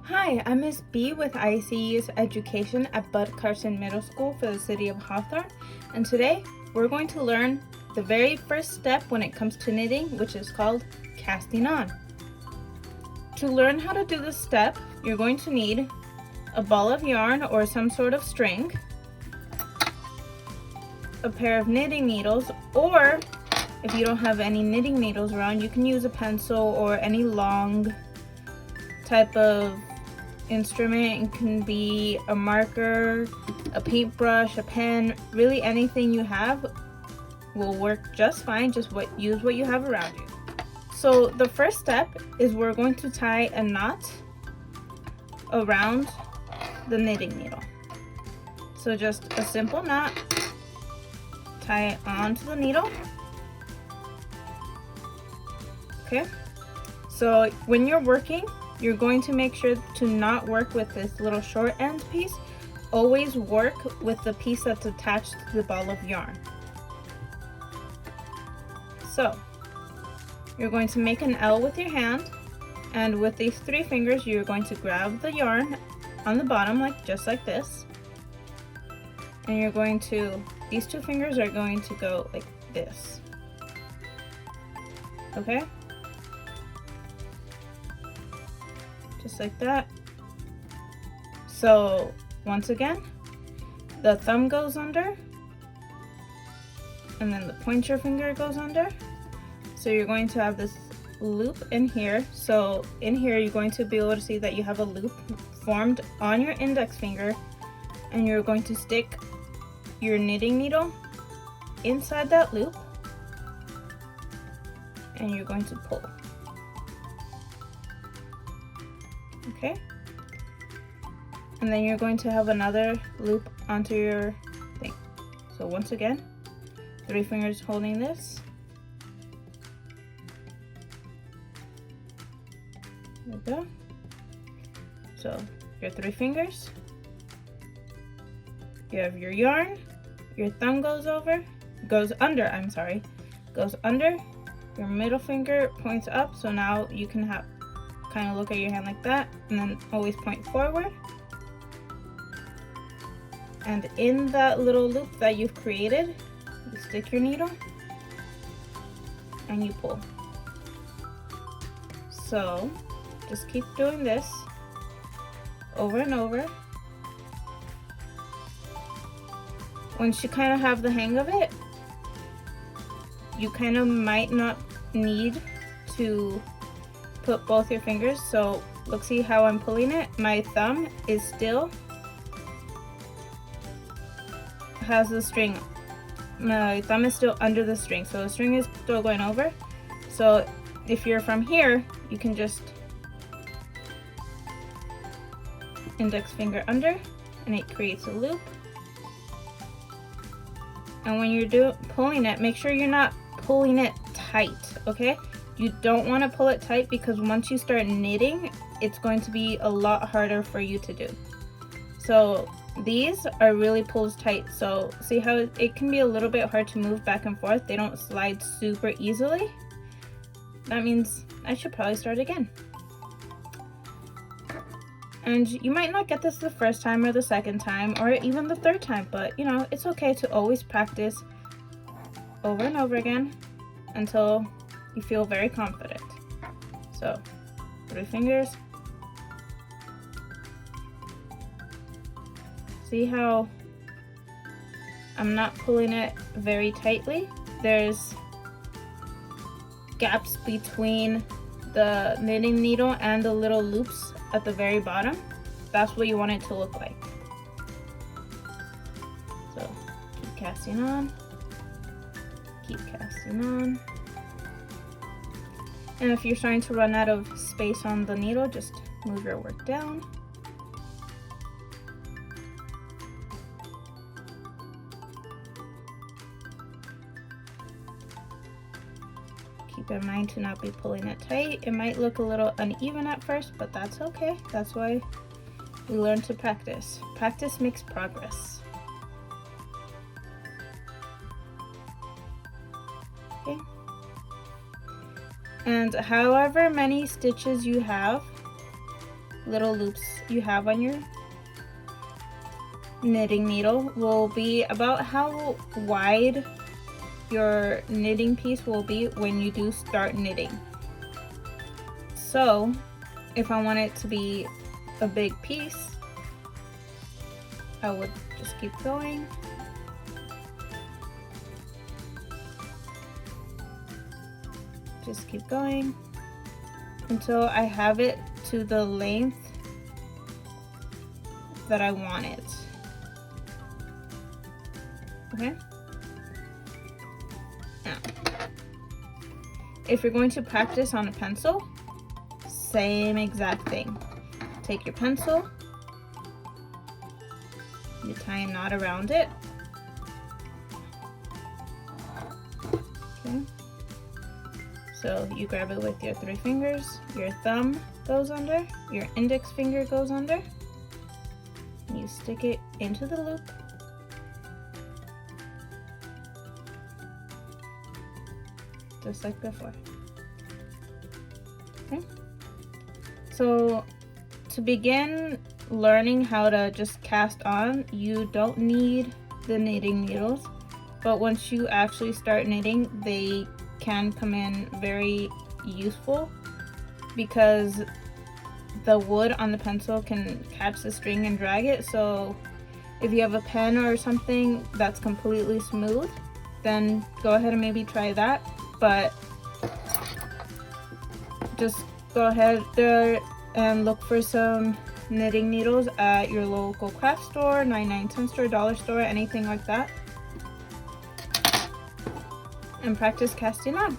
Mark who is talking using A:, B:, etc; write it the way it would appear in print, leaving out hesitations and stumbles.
A: Hi, I'm Ms. B with ICES Education at Bud Carson Middle School for the City of Hawthorne, and today we're going to learn the very first step when it comes to knitting, which is called casting on. To learn how to do this step, you're going to need a ball of yarn or some sort of string, a pair of knitting needles, or if you don't have any knitting needles around, you can use a pencil or any long type of instrument. It can be a marker, a paintbrush, a pen, really anything you have will work just fine. Just use what you have around you. So the first step is we're going to tie a knot around the knitting needle. So just a simple knot, tie it onto the needle. Okay, so when you're working, you're going to make sure to not work with this little short end piece. Always work with the piece that's attached to the ball of yarn. So you're going to make an L with your hand, and with these 3 fingers you're going to grab the yarn on the bottom just like this, and you're going to, these 2 fingers are going to go like this. Okay, just like that. So once again, the thumb goes under, and then the pointer finger goes under. So you're going to have this loop in here. So in here you're going to be able to see that you have a loop formed on your index finger, and you're going to stick your knitting needle inside that loop, and you're going to pull. Okay, and then you're going to have another loop onto your thing. So once again, 3 fingers holding this. There we go. So your 3 fingers, you have your yarn, your thumb goes under, goes under, your middle finger points up, so now you can have kind of look at your hand like that, and then always point forward. And in that little loop that you've created, you stick your needle and you pull. So just keep doing this over and over. Once you kind of have the hang of it, you kind of might not need to put both your fingers. So look, see how I'm pulling it? My thumb is still has the string. My thumb is still under the string, so the string is still going over. So if you're from here, you can just index finger under, and it creates a loop. And when you're pulling it, make sure you're not pulling it tight, okay? You don't want to pull it tight, because once you start knitting, it's going to be a lot harder for you to do. So these are really pulled tight. So see how it can be a little bit hard to move back and forth. They don't slide super easily. That means I should probably start again. And you might not get this the first time or the second time or even the third time, but you know, it's okay to always practice over and over again until you feel very confident. So 3 fingers. See how I'm not pulling it very tightly? There's gaps between the knitting needle and the little loops at the very bottom. That's what you want it to look like. So keep casting on, keep casting on. And if you're starting to run out of space on the needle, just move your work down. Keep in mind to not be pulling it tight. It might look a little uneven at first, but that's okay. That's why we learn to practice. Practice makes progress. Okay. And however many stitches you have, little loops you have on your knitting needle will be about how wide your knitting piece will be when you do start knitting. So if I want it to be a big piece, I would just keep going. Just keep going until I have it to the length that I want it. Okay? Now, if you're going to practice on a pencil, same exact thing. Take your pencil, you tie a knot around it. Okay. So you grab it with your 3 fingers, your thumb goes under, your index finger goes under, and you stick it into the loop. Just like before. Okay. So to begin learning how to just cast on, you don't need the knitting needles, but once you actually start knitting, they can come in very useful because the wood on the pencil can catch the string and drag it. So if you have a pen or something that's completely smooth, then go ahead and maybe try that. But just go ahead there and look for some knitting needles at your local craft store, 99-cent store, dollar store, anything like that, and practice casting on.